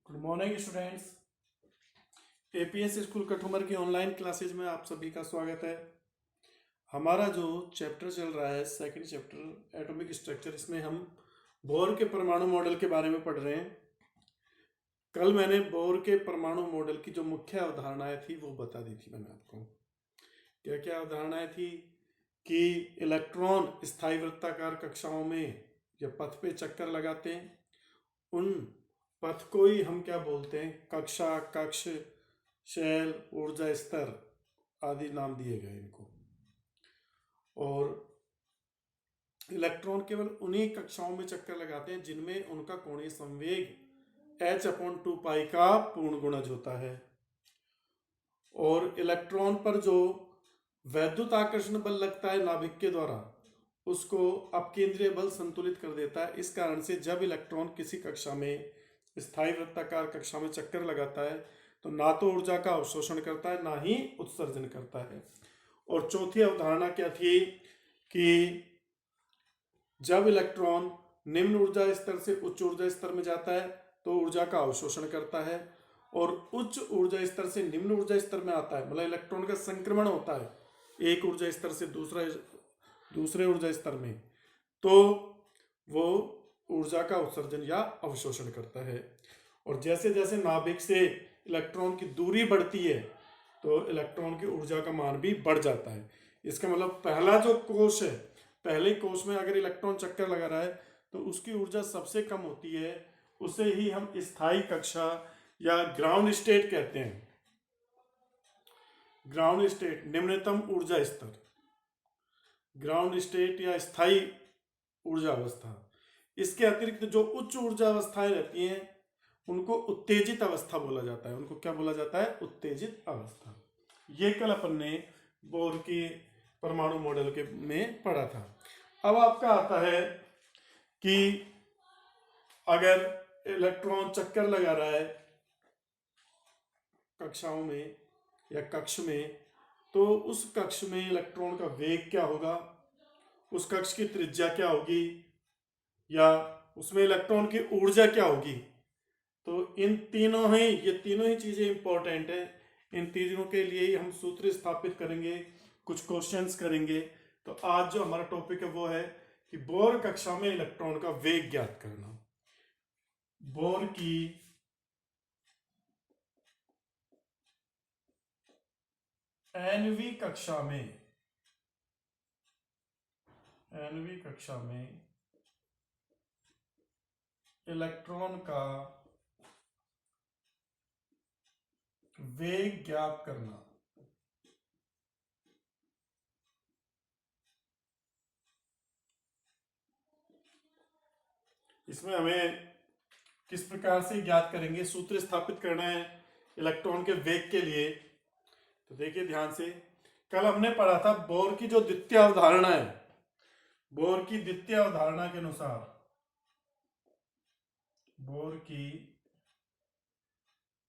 Good morning students. APS school Kathumar की online classes में आप सभी का स्वागत है। हमारा जो चैप्टर चल रहा है सेकंड चैप्टर एटॉमिक स्ट्रक्चर, इसमें हम बोर के परमाणु मॉडल के बारे में पढ़ रहे हैं। कल मैंने बोर के परमाणु मॉडल की जो मुख्य अवधारणाएं थी वो बता दी थी। मैंने आपको क्या क्या अवधारणाएं थी कि इलेक्ट्रॉन स्थायी वृत्ताकार कक्षाओं में या पथ पे चक्कर लगाते हैं, उन पथ को ही हम क्या बोलते हैं, कक्षा, कक्ष, शैल, ऊर्जा स्तर आदि नाम दिए गए इनको। और इलेक्ट्रॉन केवल उन्हीं कक्षाओं में चक्कर लगाते हैं जिनमें उनका कोणीय संवेग h/2π का पूर्ण गुणज होता है। और इलेक्ट्रॉन पर जो वैद्युत आकर्षण बल लगता है नाभिक के द्वारा, उसको अपकेंद्रीय बल संतुलित कर देता है। इस कारण से जब इलेक्ट्रॉन किसी कक्षा में, स्थायी वृत्ताकार कक्षा में चक्कर लगाता है तो ना तो ऊर्जा का अवशोषण करता है, ना ही उत्सर्जन करता है। और चौथी अवधारणा क्या थी कि जब इलेक्ट्रॉन निम्न ऊर्जा स्तर से उच्च ऊर्जा स्तर में जाता है तो ऊर्जा का अवशोषण करता है, और उच्च ऊर्जा स्तर से निम्न ऊर्जा स्तर में आता है, मतलब इलेक्ट्रॉन का संक्रमण होता है एक ऊर्जा स्तर से दूसरे ऊर्जा स्तर में, तो वो ऊर्जा का उत्सर्जन या अवशोषण करता है। और जैसे जैसे नाभिक से इलेक्ट्रॉन की दूरी बढ़ती है तो इलेक्ट्रॉन की ऊर्जा का मान भी बढ़ जाता है। इसका मतलब पहला जो कोश है, पहले कोश में अगर इलेक्ट्रॉन चक्कर लगा रहा है तो उसकी ऊर्जा सबसे कम होती है, उसे ही हम स्थायी कक्षा या ग्राउंड स्टेट कहते हैं। ग्राउंड स्टेट निम्नतम ऊर्जा स्तर, ग्राउंड स्टेट या स्थायी ऊर्जा अवस्था। इसके अतिरिक्त जो उच्च ऊर्जा अवस्थाएं रहती हैं उनको उत्तेजित अवस्था बोला जाता है। उनको क्या बोला जाता है? उत्तेजित अवस्था। ये कल अपन ने बोर की परमाणु मॉडल के में पढ़ा था। अब आपका आता है कि अगर इलेक्ट्रॉन चक्कर लगा रहा है कक्षाओं में या कक्ष में, तो उस कक्ष में इलेक्ट्रॉन का वेग क्या होगा, उस कक्ष की त्रिज्या क्या होगी, या उसमें इलेक्ट्रॉन की ऊर्जा क्या होगी। तो ये तीनों ही चीजें इंपॉर्टेंट है। इन तीनों के लिए ही हम सूत्र स्थापित करेंगे, कुछ क्वेश्चंस करेंगे। तो आज जो हमारा टॉपिक है वो है कि बोर कक्षा में इलेक्ट्रॉन का वेग ज्ञात करना। बोर की एनवी कक्षा में इलेक्ट्रॉन का वेग ज्ञात करना। इसमें हमें किस प्रकार से ज्ञात करेंगे, सूत्र स्थापित करना है इलेक्ट्रॉन के वेग के लिए। तो देखिए ध्यान से, कल हमने पढ़ा था बोर की जो द्वितीय अवधारणा है, बोर की द्वितीय अवधारणा के अनुसार, बोर की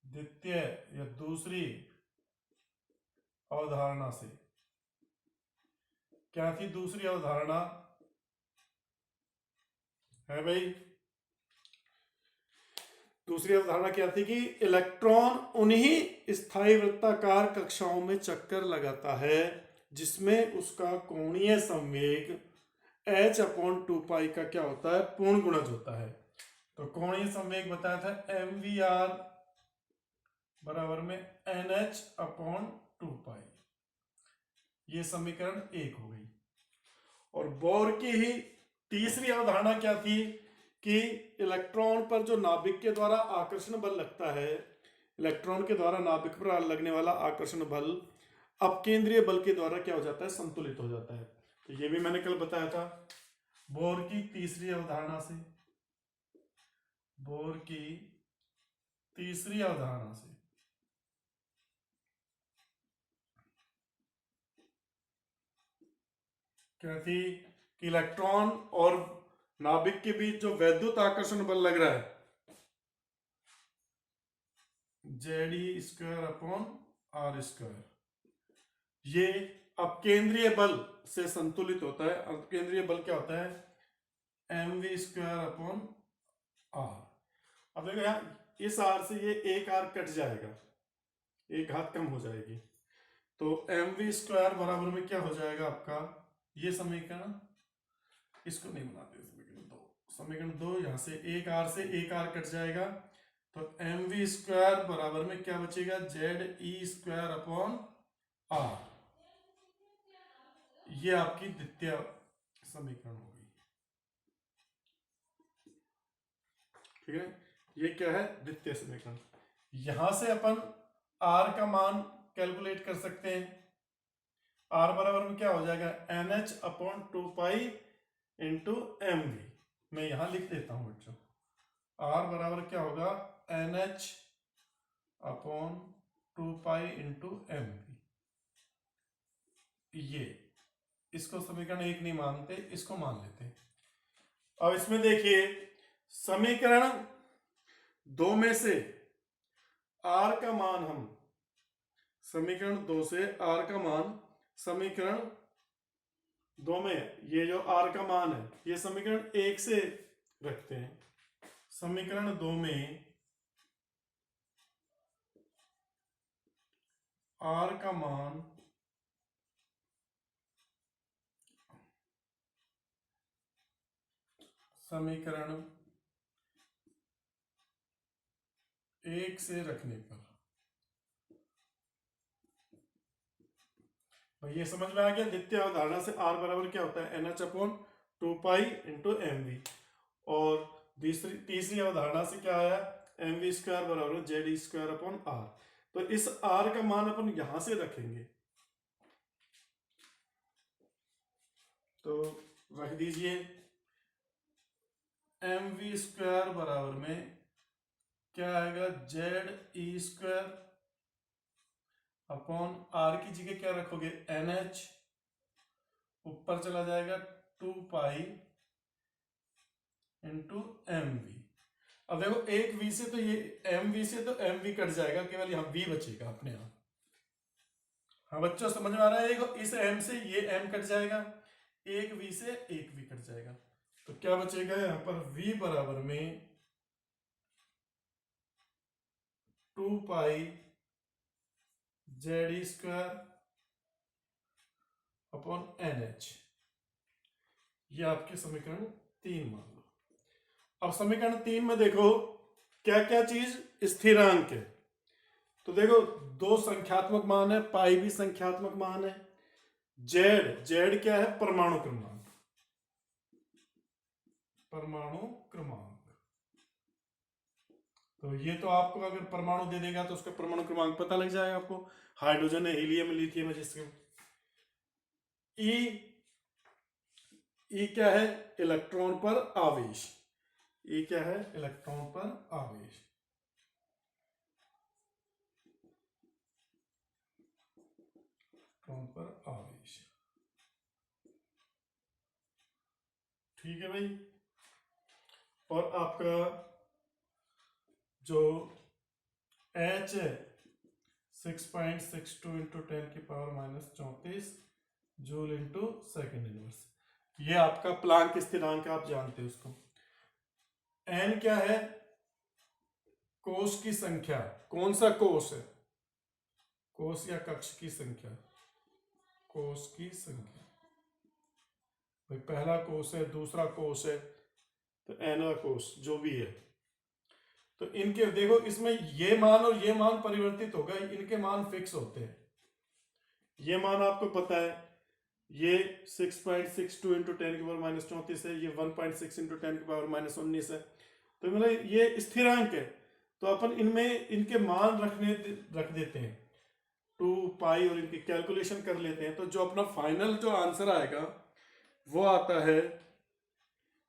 द्वितीय या दूसरी अवधारणा से, क्या थी दूसरी अवधारणा? है भाई, दूसरी अवधारणा क्या थी कि इलेक्ट्रॉन उन्हीं स्थायी वृत्ताकार कक्षाओं में चक्कर लगाता है जिसमें उसका कोणीय संवेग h/2π का क्या होता है, पूर्ण गुणज होता है। तो कोणीय संवेग बताया था mvr बराबर में nh/2π। ये समीकरण 1 हो गई। और बोर की ही तीसरी अवधारणा क्या थी कि इलेक्ट्रॉन पर जो नाभिक के द्वारा आकर्षण बल लगता है, इलेक्ट्रॉन के द्वारा नाभिक पर लगने वाला आकर्षण बल अपकेंद्रीय बल के द्वारा क्या हो जाता है, संतुलित हो जाता है। तो ये भी मैंने कल बताया था। बोर की तीसरी अवधारणा से, बोर की तीसरी अवधारणा से क्या थी कि इलेक्ट्रॉन और नाभिक के बीच जो वैद्युत आकर्षण बल लग रहा है, Ze²/r², ये अपकेंद्रीय बल से संतुलित होता है। अपकेंद्रीय बल क्या होता है? mv²/r। अब देखो यहाँ इस आर से ये एक आर कट जाएगा, एक घात कम हो जाएगी, तो mv स्क्वायर बराबर में क्या हो जाएगा आपका, ये समीकरण, इसको नहीं बनाते, समीकरण 2 यहां से एक आर कट जाएगा, तो mv स्क्वायर बराबर में क्या बचेगा, Z E squared upon R, ये आपकी द्वितीय समीकरण होगी। ठीक है, ये क्या है, द्वितीय समीकरण। यहां से अपन आर का मान कैलकुलेट कर सकते हैं। आर बराबर में क्या हो जाएगा, N H upon 2 pi into M V. मैं यहां लिख देता हूं बच्चों, आर बराबर क्या होगा, N H upon 2 pi into M V. ये इसको समीकरण 1 नहीं मानते, इसको मान लेते हैं। अब इसमें देखिए, समीकरण 2 में से आर का मान हम, समीकरण 2 से आर का मान समीकरण 2 में, ये जो आर का मान है ये समीकरण 1 से रखते हैं। समीकरण 2 में आर का मान समीकरण 1 से रखने पर, भाई ये समझ में आ गया। द्वितीय अवधारणा से आर बराबर क्या होता है, N H upon 2 pi into M V. और तीसरी अवधारणा से क्या आया, एम वी स्क्वायर बराबर Z E squared upon R. तो इस आर का मान अपन यहां से रखेंगे, तो रख दीजिए, एम वी स्क्वायर बराबर में क्या आएगा, Z E squared upon R की जगह क्या रखोगे, एन एच, ऊपर चला जाएगा 2 पाई इंटू एम वी। अब देखो एक वी से तो ये एम वी से तो एम वी कट जाएगा, केवल यहां वी बचेगा अपने आप। हाँ बच्चों समझ में आ रहा है, इस एम से ये एम कट जाएगा, एक वी से एक वी कट जाएगा, तो क्या बचेगा यहां पर, वी बराबर में 2 पाई Z E squared upon N H. ये आपके समीकरण 3 मान लो। अब समीकरण 3 में देखो क्या क्या चीज स्थिरांक है, तो देखो दो संख्यात्मक मान है, पाई भी संख्यात्मक मान है, जेड, जेड क्या है, परमाणु क्रमांक, परमाणु क्रमांक। तो ये तो आपको अगर परमाणु दे देगा तो उसका परमाणु क्रमांक पता लग जाएगा आपको, हाइड्रोजन है, हीलियम है, लिथियम है, जिसके। ई, ई क्या है, इलेक्ट्रॉन पर आवेश, ई क्या है, इलेक्ट्रॉन पर आवेश। इलेक्ट्रॉन पर आवेश, ठीक है भाई। और आपका जो H है 6.62 into 10⁻⁻⁴ joule into second inverse. ये आपका प्लांक स्थिरांक आप जानते हो उसको। N क्या है, कोष की संख्या, कौन सा कोष है, कोष या कक्ष की संख्या, कोष की संख्या, भाई पहला कोष है, दूसरा कोष है, तो nवा कोष जो भी है। तो इनके देखो इसमें ये मान और ये मान परिवर्तित होगा, इनके मान फिक्स होते हैं। ये मान आपको पता है, ये 6.62 इंटू 10⁻⁻⁴ है, ये 1.6 इंटू 10⁻⁻�19 है, तो मतलब ये स्थिरांक है। तो अपन इनमें इनके मान रख देते हैं 2 पाई और इनकी कैलकुलेशन कर लेते हैं, तो जो अपना फाइनल जो आंसर आएगा वो आता है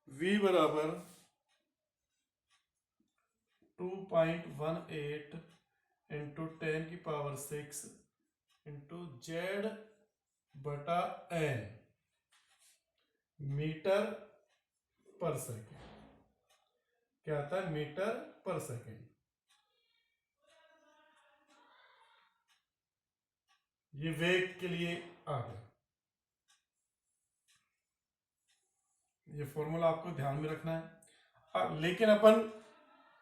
v बराबर 2.18 इंटू 10⁶ इंटू जेड बटा एन मीटर पर सेकेंड। क्या आता है, मीटर पर सेकेंड। ये वेग के लिए आ गया, ये फॉर्मूला आपको ध्यान में रखना है। लेकिन अपन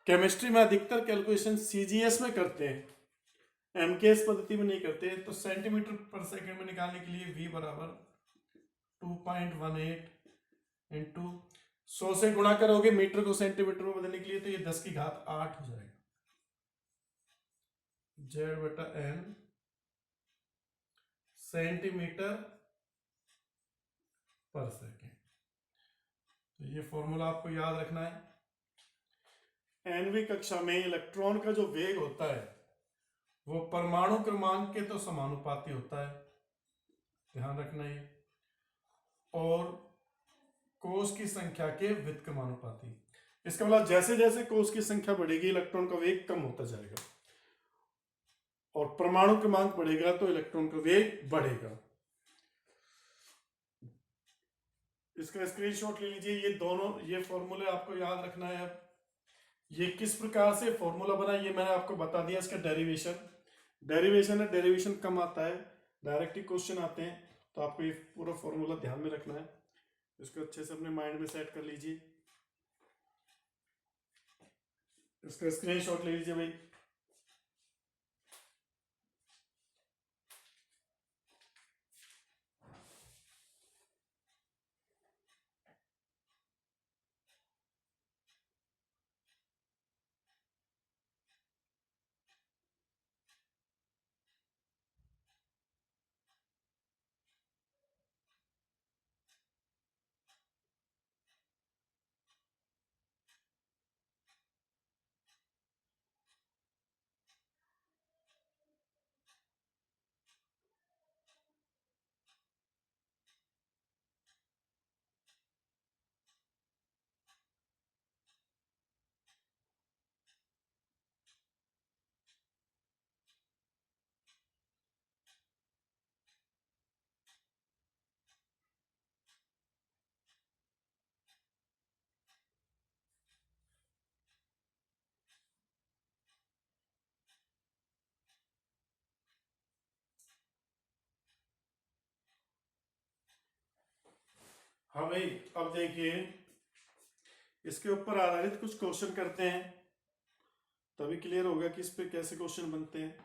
केमिस्ट्री में अधिकतर कैलकुलेशन सीजीएस में करते हैं, एमकेएस पद्धति में नहीं करते। तो सेंटीमीटर पर सेकंड में निकालने के लिए v बराबर 2.18 इंटू 100 से गुणा करोगे मीटर को सेंटीमीटर में बदलने के लिए, तो ये 10 की घात 8 हो जाएगा, z बटा n सेंटीमीटर पर सेकेंड। तो ये फॉर्मूला आपको याद रखना है। nवीं कक्षा में इलेक्ट्रॉन का जो वेग होता है वो परमाणु क्रमांक के तो समानुपाती होता है, ध्यान रखना है, और कोष की संख्या के व्युत्क्रमानुपाती। इसका मतलब जैसे जैसे कोष की संख्या बढ़ेगी इलेक्ट्रॉन का वेग कम होता जाएगा, और परमाणु क्रमांक बढ़ेगा तो इलेक्ट्रॉन का वेग बढ़ेगा। इसका स्क्रीनशॉट ले लीजिए। ये दोनों ये फॉर्मूले आपको याद रखना है। अब ये किस प्रकार से फॉर्मूला बना ये मैंने आपको बता दिया। इसका डेरिवेशन है, डेरिवेशन कम आता है, डायरेक्ट ही क्वेश्चन आते हैं, तो आपको ये पूरा फॉर्मूला ध्यान में रखना है। इसको अच्छे से अपने माइंड में सेट कर लीजिए। इसका स्क्रीनशॉट ले लीजिए भाई। हाँ भाई, अब देखिए इसके ऊपर आधारित कुछ क्वेश्चन करते हैं, तभी क्लियर होगा कि इस पे कैसे क्वेश्चन बनते हैं।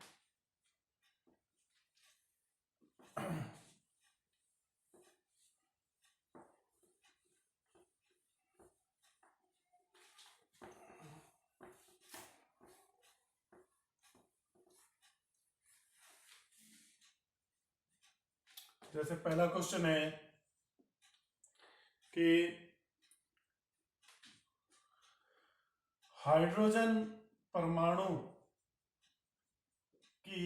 जैसे पहला क्वेश्चन है कि हाइड्रोजन परमाणु की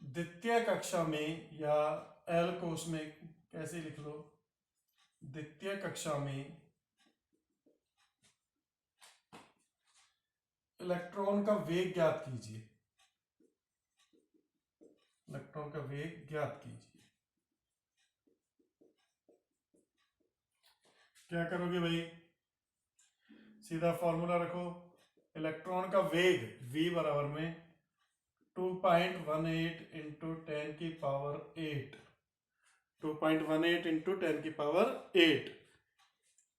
द्वितीय कक्षा में, या एल कोश में कैसे लिख लो, द्वितीय कक्षा में इलेक्ट्रॉन का वेग ज्ञात कीजिए। इलेक्ट्रॉन का वेग ज्ञात कीजिए। क्या करोगे भाई, सीधा फॉर्मूला रखो। इलेक्ट्रॉन का वेग v बराबर में 2.18 इंटू 10 की पावर 8, 2.18 इंटू 10 की पावर 8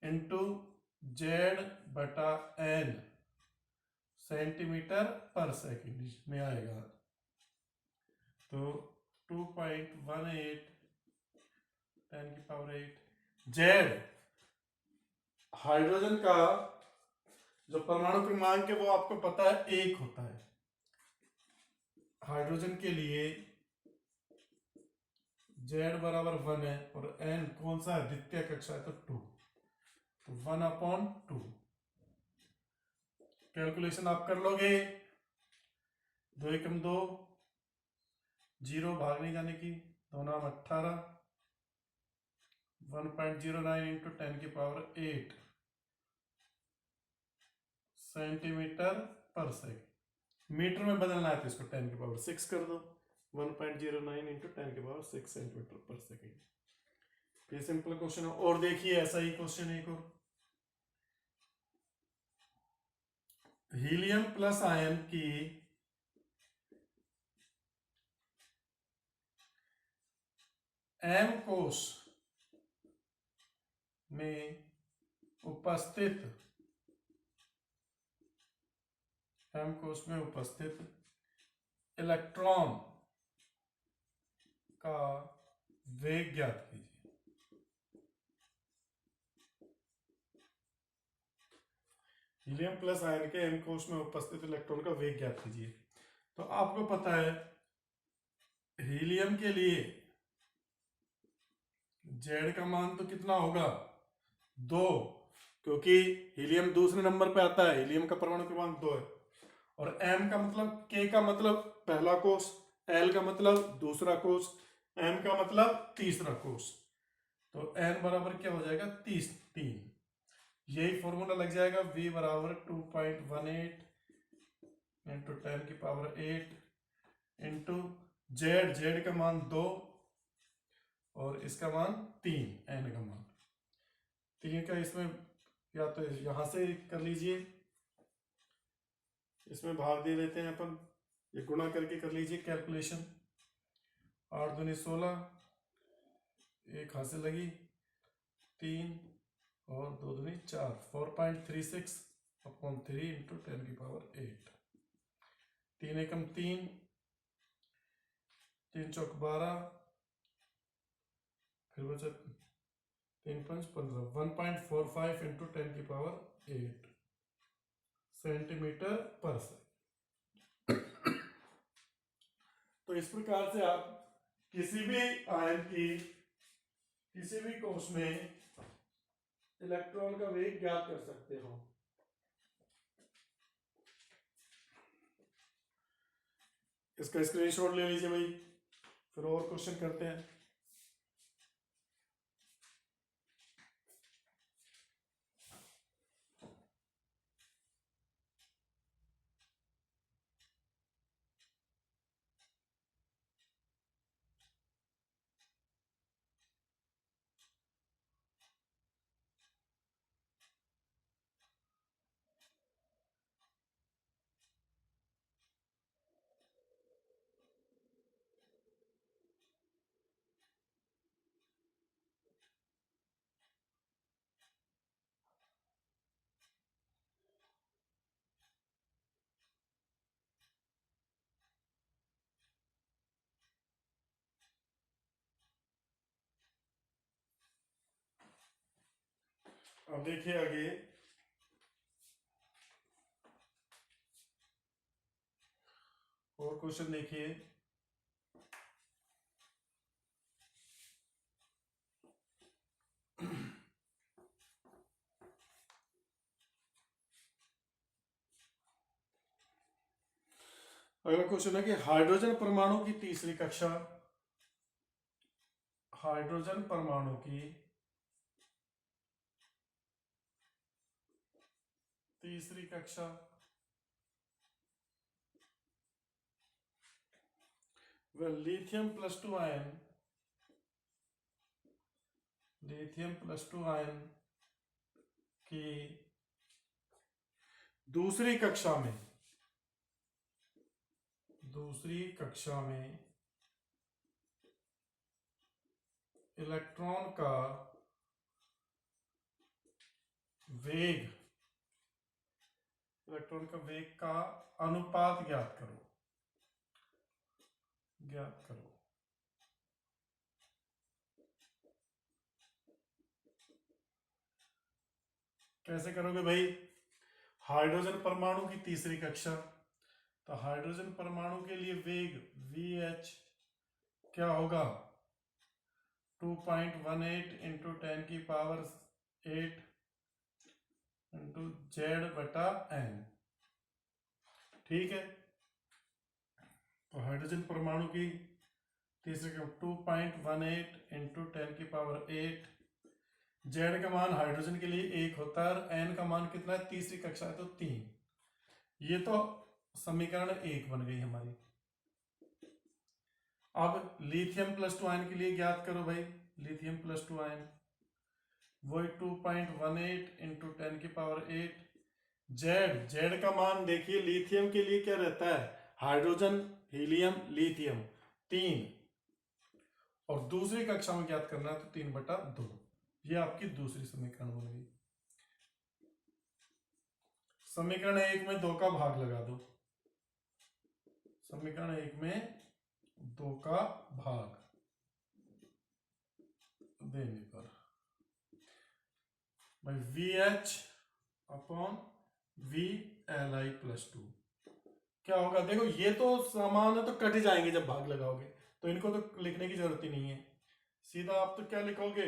इंटू z बटा n सेंटीमीटर पर सेकेंड में आएगा। तो 2.18 10 की पावर 8, z हाइड्रोजन का जो परमाणु क्रमांक है वो आपको पता है 1 होता है। हाइड्रोजन के लिए z बराबर 1 है, और n कौन सा है, द्वितीय कक्षा है, तो 2, तो 1/2। कैलकुलेशन आप कर लोगे, 2 एकम 2, 0 भाग नहीं जाने की, 2 नाम 18, 1.09 इंटू 10 की पावर 8 सेंटीमीटर पर सेकेंड। मीटर में बदलना है तो इसको 10 की पावर 6 कर दो, 1.09 इंटू 10 की पावर 6 सेंटीमीटर पर सेकेंड। ये सिंपल क्वेश्चन है। और देखिए ऐसा ही क्वेश्चन एक और, हीलियम प्लस आयन की m कोश में उपस्थित m कोश में उपस्थित इलेक्ट्रॉन का वेग ज्ञात कीजिए। हीलियम प्लस आयन के m कोश में उपस्थित इलेक्ट्रॉन का वेग ज्ञात कीजिए। तो आपको पता है हीलियम के लिए Z का मान तो कितना होगा 2, क्योंकि हीलियम दूसरे नंबर पे आता है, हीलियम का परमाणु क्रमांक 2 है। और M का मतलब, K का मतलब पहला कोष, L का मतलब दूसरा कोष, M का मतलब तीसरा कोष। तो N बराबर क्या हो जाएगा 3। यही फॉर्मूला लग जाएगा V बराबर 2.18 इंटू 10 की पावर 8 इंटू Z का मान 2 और इसका मान 3, N का मान 3 का, इसमें या तो यहां से कर लीजिए, इसमें भाग दे देते हैं अपन, ये गुणा करके कर लीजिए कैलकुलेशन। 8 दूनी 16, एक हाथ से लगी 3 और 2 दूनी 4, 4.36 अपॉन 3 इंटू 10 की पावर 8। 3 एकम 3, 3 चौक 12, फिर बचा 3 5 15, 1.45 इंटू 10 की पावर 8 सेंटीमीटर पर सेकंड। तो इस प्रकार से आप किसी भी आयन की किसी भी कोश में इलेक्ट्रॉन का वेग ज्ञात कर सकते हो। इसका स्क्रीनशॉट ले लीजिए भाई, फिर और क्वेश्चन करते हैं। अब देखिए आगे, और क्वेश्चन देखिए। अगला क्वेश्चन है कि हाइड्रोजन परमाणु की तीसरी कक्षा, हाइड्रोजन परमाणु की तीसरी कक्षा वह lithium plus 2 ion, lithium plus 2 ion की दूसरी कक्षा में, दूसरी कक्षा में इलेक्ट्रॉन का वेग, इलेक्ट्रॉन का वेग का अनुपात ज्ञात करो, ज्ञात करो। कैसे करोगे भाई? हाइड्रोजन परमाणु की तीसरी कक्षा, तो हाइड्रोजन परमाणु के लिए वेग VH क्या होगा 2.18 इंटू 10 की पावर 8 इंटू Z/N। ठीक है, तो हाइड्रोजन परमाणु की तीसरी कक्षा 2.18 इंटू 10 की पावर 8, Z का मान हाइड्रोजन के लिए 1 होता है और N का मान कितना है, तीसरी कक्षा है तो 3। ये तो समीकरण 1 बन गई हमारी। अब लिथियम प्लस 2 आयन के लिए ज्ञात करो भाई, लिथियम प्लस 2 आयन वही 2.18 इंटू 10 की पावर 8। Z का मान देखिए, लिथियम के लिए क्या रहता है, हाइड्रोजन हीलियम लिथियम 3, और दूसरी कक्षा में ज्ञात करना है तो 3/2। ये आपकी दूसरी समीकरण बन गई। समीकरण 1 में 2 का भाग लगा दो, समीकरण 1 में 2 का भाग देने पर भाई VH अपॉन VLI प्लस 2 क्या होगा। देखो ये तो समान है तो कट ही जाएंगे जब भाग लगाओगे, तो इनको तो लिखने की जरूरत ही नहीं है। सीधा आप तो क्या लिखोगे,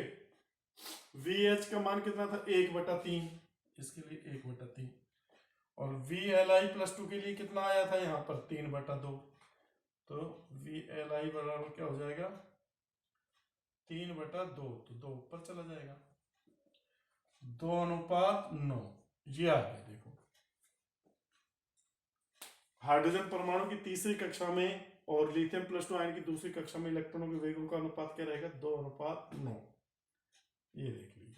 VH का मान कितना था 1/3, इसके लिए 1/3, और VLI प्लस 2 के लिए कितना आया था यहाँ पर 3/2, तो VLI बराबर क्या हो जाएगा 3/2, तो 2 ऊपर चला जाएगा, 2:9 ये आ गया। देखो हाइड्रोजन परमाणु की तीसरी कक्षा में और लिथियम +2 आयन की दूसरी कक्षा में इलेक्ट्रॉनों के वेगों का अनुपात क्या रहेगा 2:9। ये देख लीजिए,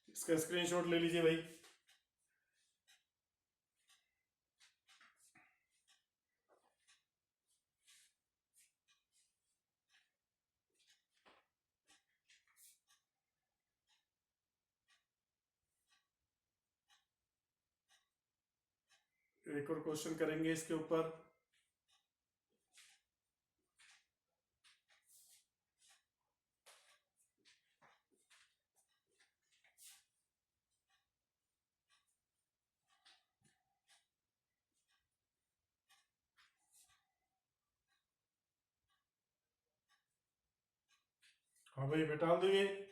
इसका स्क्रीनशॉट ले लीजिए भाई। एक और क्वेश्चन करेंगे इसके ऊपर। हाँ भाई बैठा दीजिए।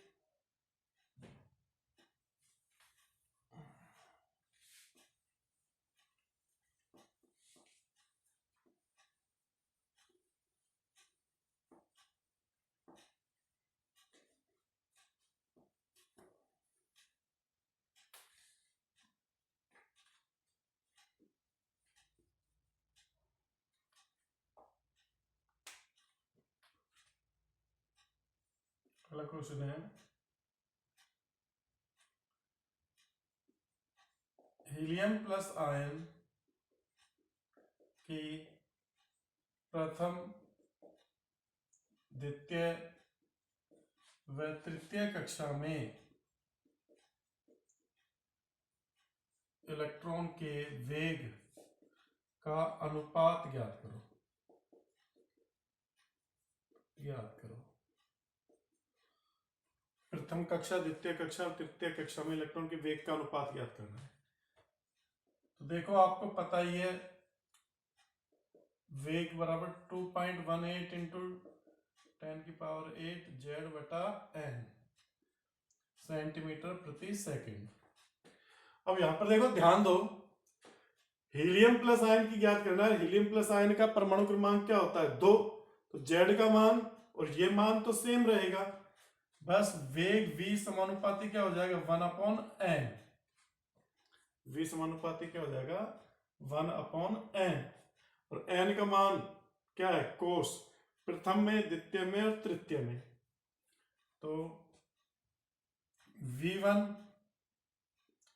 अगला क्वेश्चन है हीलियम प्लस आयन की प्रथम, द्वितीय व तृतीय कक्षा में इलेक्ट्रॉन के वेग का अनुपात ज्ञात करो। प्रथम कक्षा, द्वितीय कक्षा और तृतीय कक्षा में इलेक्ट्रॉन के वेग का अनुपात ज्ञात करना है। तो देखो आपको पता ही है वेग बराबर 2.18 इंटू 10⁸ Z/n सेंटीमीटर प्रति सेकंड। अब यहां पर देखो ध्यान दो, हीलियम प्लस आयन की ज्ञात करना है। हीलियम प्लस आयन का परमाणु क्रमांक क्या होता है 2, तो Z का मान और ये मान तो सेम रहेगा, बस वेग v समानुपाती क्या हो जाएगा 1/n। v समानुपाती क्या हो जाएगा 1/n, और n का मान क्या है कोस, प्रथम में, द्वितीय में और तृतीय में। तो v1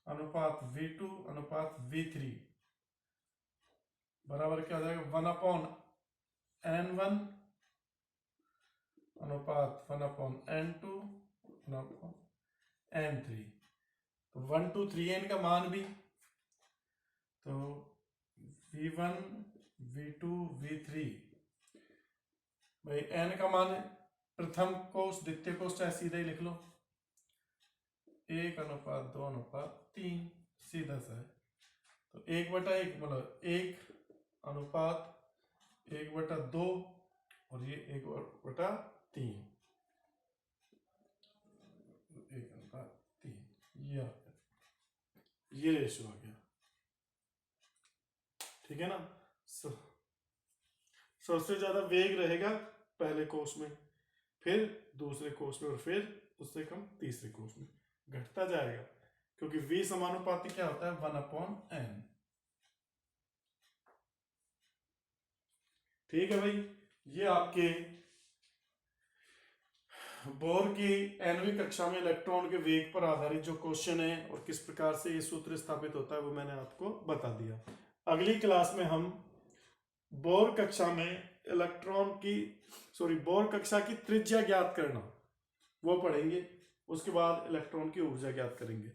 अनुपात v2 अनुपात v3 बराबर क्या हो जाएगा 1/n1 अनुपात 1/n2 n3। तो 1 2 3 n का मान भी, तो v1 v2 v3 भाई n का मान प्रथम कोष द्वितीय कोष चाहे सीधा ही लिख लो 1/2/3 सीधा सा है। तो 1/1 मतलब 1/1/2 और ये 1/3, 1/3 ये रेशो आ गया। ठीक है ना। सबसे ज्यादा वेग रहेगा पहले कोष में, फिर दूसरे कोष में, और फिर उससे कम तीसरे कोष में, घटता जाएगा क्योंकि v समानुपाती क्या होता है 1/n। ठीक है भाई, ये आपके बोर की 9वीं कक्षा में इलेक्ट्रॉन के वेग पर आधारित जो क्वेश्चन है और किस प्रकार से ये सूत्र स्थापित होता है वो मैंने आपको बता दिया। अगली क्लास में हम बोर कक्षा में बोर कक्षा की त्रिज्या ज्ञात करना वो पढ़ेंगे, उसके बाद इलेक्ट्रॉन की ऊर्जा ज्ञात करेंगे।